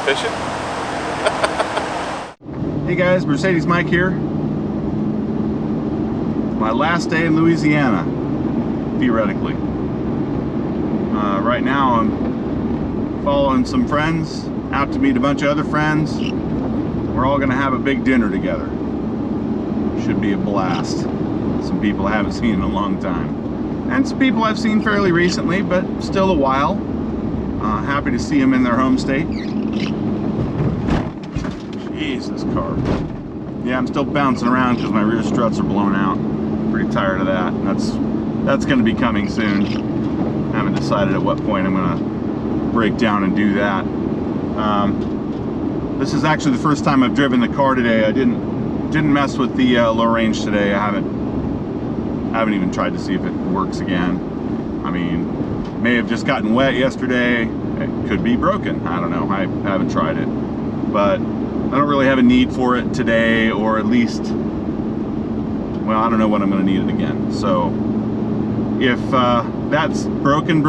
fishing? Hey guys, Mercedes Mike here. My last day in Louisiana, theoretically. Right now I'm following some friends out to meet a bunch of other friends. We're all gonna have a big dinner together. Should be a blast. Some people I haven't seen in a long time. And some people I've seen fairly recently, but still a while. Happy to see them in their home state. Jeez, this car. Yeah, I'm still bouncing around because my rear struts are blown out. Pretty tired of that. That's going to be coming soon. Haven't decided at what point I'm going to break down and do that. This is actually the first time I've driven the car today. I didn't mess with the low range today. I haven't even tried to see if it works again. I mean, may have just gotten wet yesterday. It could be broken. I don't know. I haven't tried it, but I don't really have a need for it today, or at least, well, I don't know when I'm going to need it again. So if that's broken,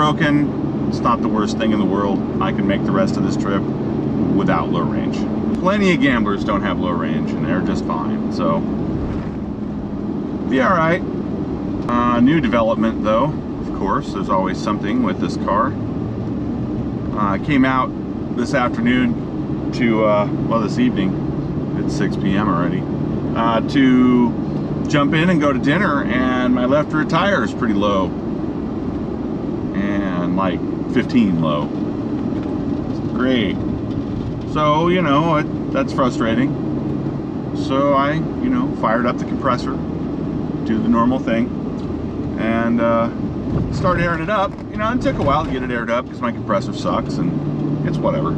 it's not the worst thing in the world. I can make the rest of this trip without low range. Plenty of gamblers don't have low range, and they're just fine. So be all right. New development, though. Of course, there's always something with this car. I came out this afternoon to, well, this evening, it's 6 p.m. already, to jump in and go to dinner, and my left rear tire is pretty low, and like 15 low. Great. So, you know, that's frustrating. So I, you know, fired up the compressor, do the normal thing, and start airing it up. You know, it took a while to get it aired up because my compressor sucks and it's whatever.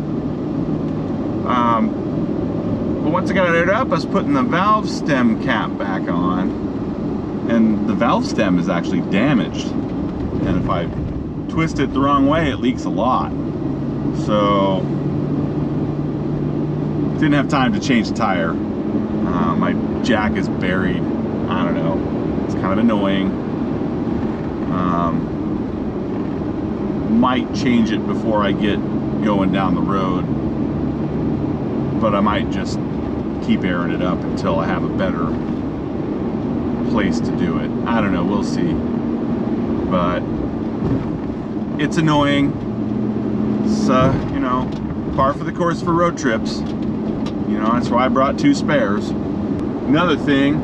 But once I got it aired up, I was putting the valve stem cap back on, and the valve stem is actually damaged. And if I twist it the wrong way, it leaks a lot. So didn't have time to change the tire. My jack is buried. I don't know. It's kind of annoying. Might change it before I get going down the road, but I might just keep airing it up until I have a better place to do it. I don't know, we'll see. But it's annoying. It's you know, par for the course for road trips. You know, that's why I brought 2 spares. Another thing,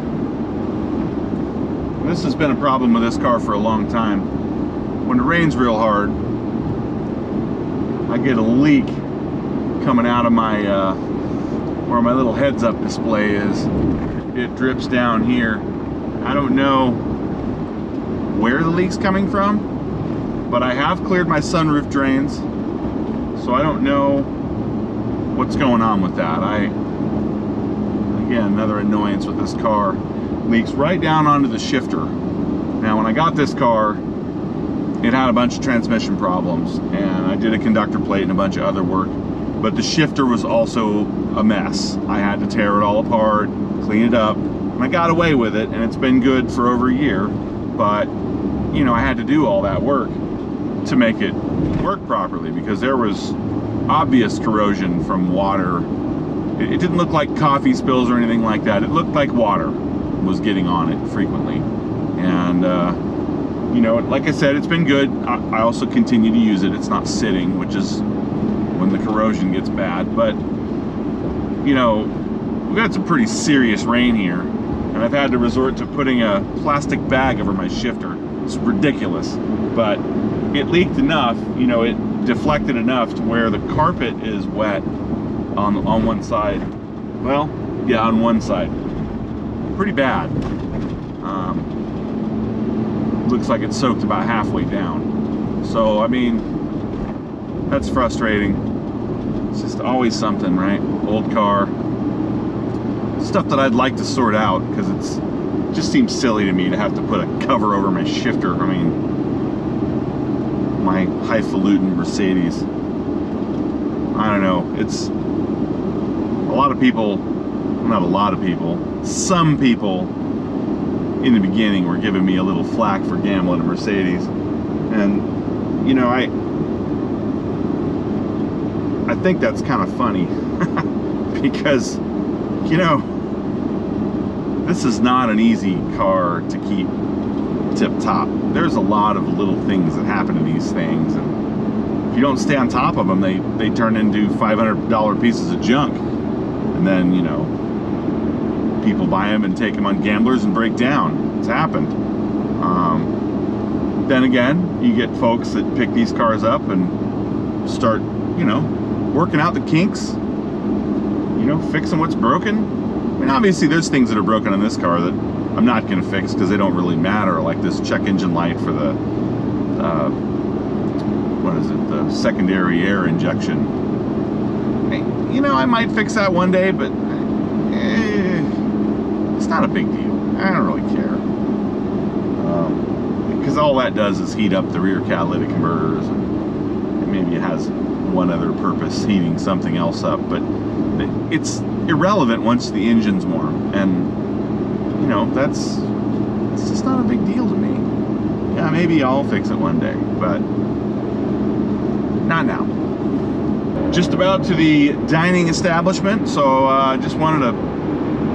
this has been a problem with this car for a long time. When it rains real hard, I get a leak coming out of my, where my little heads up display is. It drips down here. I don't know where the leak's coming from, but I have cleared my sunroof drains, so I don't know what's going on with that. Again, another annoyance with this car. Leaks right down onto the shifter. Now, when I got this car, it had a bunch of transmission problems, and I did a conductor plate and a bunch of other work, but the shifter was also a mess. I had to tear it all apart, clean it up, and I got away with it, and it's been good for over a year, but, you know, I had to do all that work to make it work properly, because there was obvious corrosion from water. It didn't look like coffee spills or anything like that. It looked like water was getting on it frequently. And, you know, like I said, it's been good. I also continue to use it. It's not sitting, which is when the corrosion gets bad. But, you know, we've had some pretty serious rain here, and I've had to resort to putting a plastic bag over my shifter. It's ridiculous, but it leaked enough, you know, it deflected enough to where the carpet is wet on one side. Well, yeah, on one side. Pretty bad. Looks like it's soaked about halfway down. So, I mean, that's frustrating. It's just always something, right? Old car. Stuff that I'd like to sort out, because it just seems silly to me to have to put a cover over my shifter. I mean, my highfalutin Mercedes. I don't know. It's a lot of people, not a lot of people, some people in the beginning were giving me a little flack for gambling a Mercedes, and you know, I think that's kind of funny because, you know, this is not an easy car to keep tip-top. There's a lot of little things that happen to these things, and if you don't stay on top of them, they turn into $500 pieces of junk. And then, you know, people buy them and take them on gamblers and break down. It's happened. Then again, you get folks that pick these cars up and start, you know, working out the kinks, you know, fixing what's broken. I mean, obviously there's things that are broken on this car that I'm not going to fix because they don't really matter, like this check engine light for the, what is it, the secondary air injection. You know, I might fix that one day, but it's not a big deal. I don't really care. Because all that does is heat up the rear catalytic converters, and maybe it has one other purpose, heating something else up, but it's irrelevant once the engine's warm, and you know, it's just not a big deal to me. Yeah, maybe I'll fix it one day, but not now. Just about to the dining establishment, so just wanted to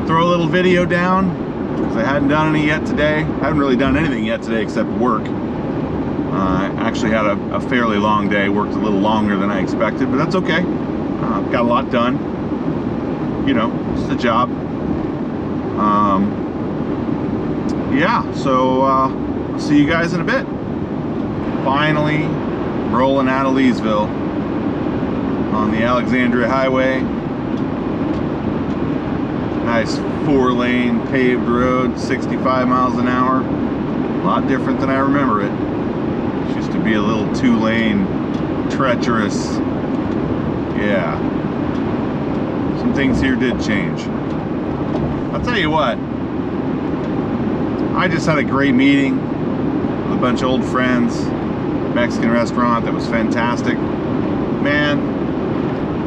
throw a little video down because I hadn't done any yet today. I haven't really done anything yet today except work. I actually had a fairly long day, worked a little longer than I expected, but that's okay. Got a lot done. You know, it's a job. Yeah, so I'll see you guys in a bit. Finally rolling out of Leesville on the Alexandria Highway. Nice 4-lane paved road, 65 miles an hour. A lot different than I remember it. It used to be a little 2-lane, treacherous. Yeah. Some things here did change. I'll tell you what, I just had a great meeting with a bunch of old friends. Mexican restaurant that was fantastic. Man,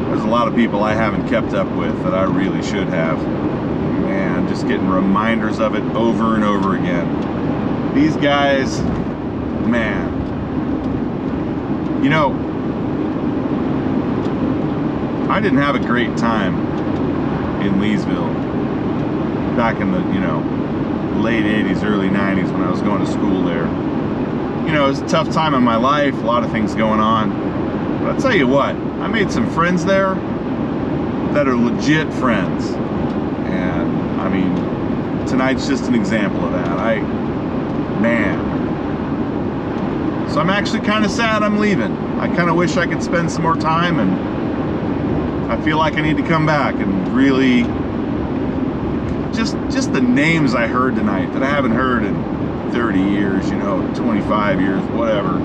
there's a lot of people I haven't kept up with that I really should have. Man, just getting reminders of it over and over again. These guys, man. You know, I didn't have a great time in Leesville back in the, you know, late 80s, early 90s when I was going to school there. You know, it was a tough time in my life, a lot of things going on. But I'll tell you what, I made some friends there that are legit friends. And, I mean, tonight's just an example of that. Man. So I'm actually kind of sad I'm leaving. I kind of wish I could spend some more time, and I feel like I need to come back and really, just the names I heard tonight that I haven't heard in 30 years, you know, 25 years, whatever.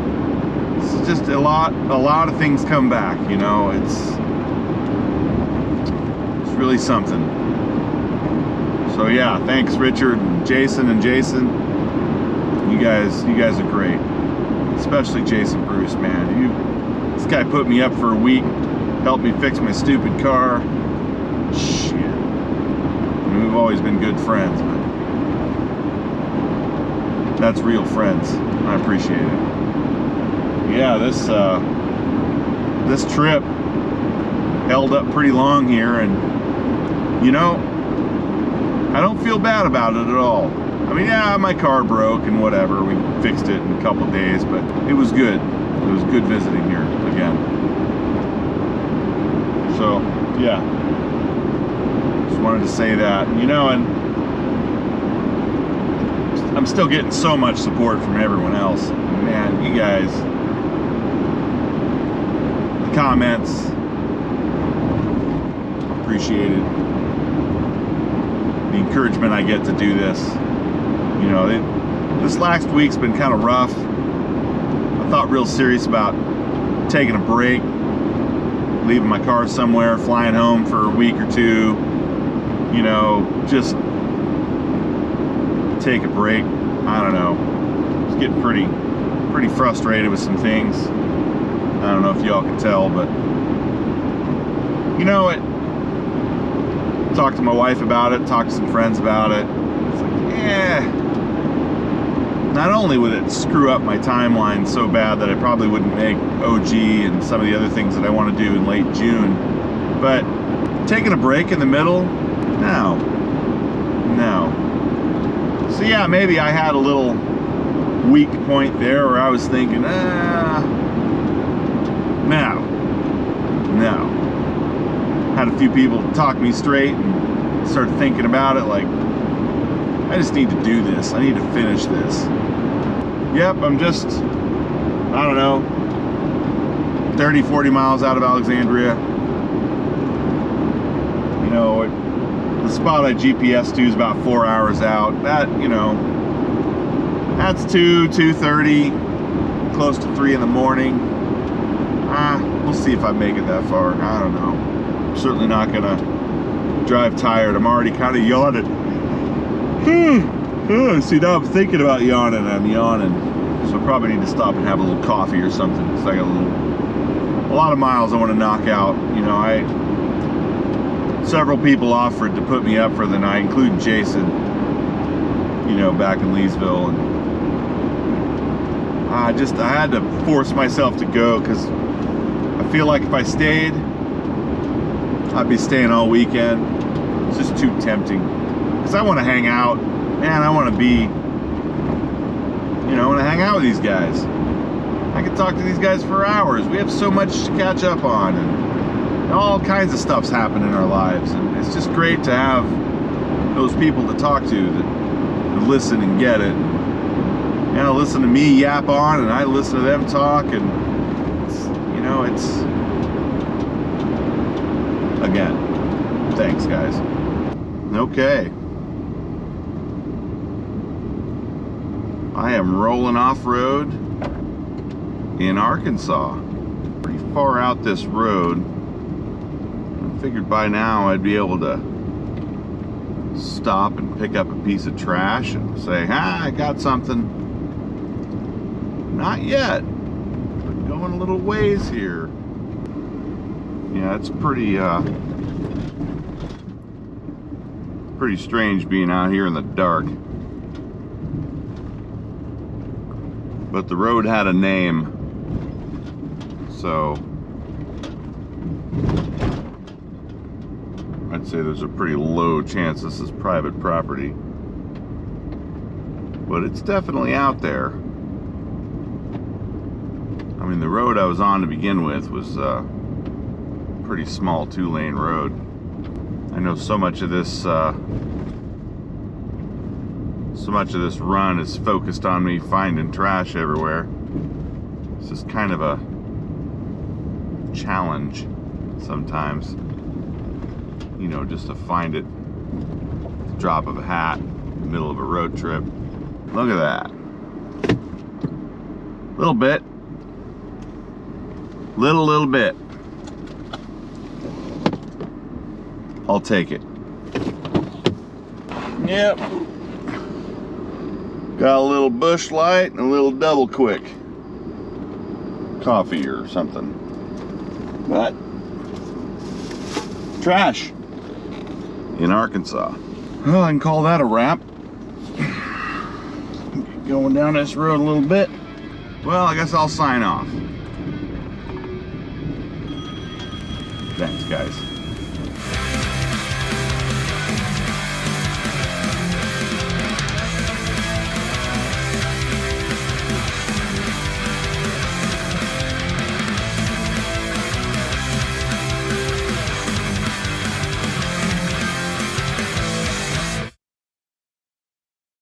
It's just a lot of things come back, you know. It's really something. So yeah, thanks Richard and Jason. You guys are great. Especially Jason Bruce, man. This guy put me up for a week, helped me fix my stupid car. Shit. I mean, we've always been good friends, but that's real friends. I appreciate it. Yeah, this trip held up pretty long here, and you know, I don't feel bad about it at all. I mean, yeah, my car broke and whatever. We fixed it in a couple days, but it was good. It was good visiting here again. So, yeah. Just wanted to say that. You know, and I'm still getting so much support from everyone else. Man, you guys, the comments, appreciated. The encouragement I get to do this. You know, this last week's been kind of rough. I thought real serious about taking a break, leaving my car somewhere, flying home for a week or two, you know, just take a break. I don't know. I was getting pretty frustrated with some things. I don't know if y'all can tell, but you know what? Talked to my wife about it, talked to some friends about it. It's like, yeah, not only would it screw up my timeline so bad that I probably wouldn't make OG and some of the other things that I want to do in late June, but taking a break in the middle, no. So yeah, maybe I had a little weak point there where I was thinking, no. Had a few people talk me straight and started thinking about it like, I just need to do this. I need to finish this. Yep, I'm just, I don't know, 30, 40 miles out of Alexandria. You know, the spot I GPS to is about 4 hours out. That, you know, that's 2:30, close to 3 in the morning. We'll see if I make it that far. I don't know. I'm certainly not gonna drive tired. I'm already kind of yawning. See, now I'm thinking about yawning. I'm yawning. So I probably need to stop and have a little coffee or something. Because I got a lot of miles I want to knock out. You know, several people offered to put me up for the night, including Jason, you know, back in Leesville. And I had to force myself to go because I feel like if I stayed, I'd be staying all weekend. It's just too tempting. Because I want to hang out. Man, I want to be, you know, I want to hang out with these guys. I can talk to these guys for hours. We have so much to catch up on. And all kinds of stuff's happened in our lives. And it's just great to have those people to talk to that listen and get it. You know, listen to me yap on and I listen to them talk. And, you know, again, thanks, guys. Okay. I am rolling off-road in Arkansas. Pretty far out this road. I figured by now I'd be able to stop and pick up a piece of trash and say, I got something. Not yet. But going a little ways here. Yeah, it's pretty strange being out here in the dark. But the road had a name, so I'd say there's a pretty low chance this is private property. But it's definitely out there. I mean, the road I was on to begin with was a pretty small 2-lane road. I know so much of this run is focused on me finding trash everywhere. It's just kind of a challenge sometimes, you know, just to find it at the drop of a hat in the middle of a road trip. Look at that. Little bit. Little bit. I'll take it. Yep. Got a little bush light and a little double quick coffee or something. But trash in Arkansas. Well, I can call that a wrap. Going down this road a little bit. Well, I guess I'll sign off. Thanks, guys.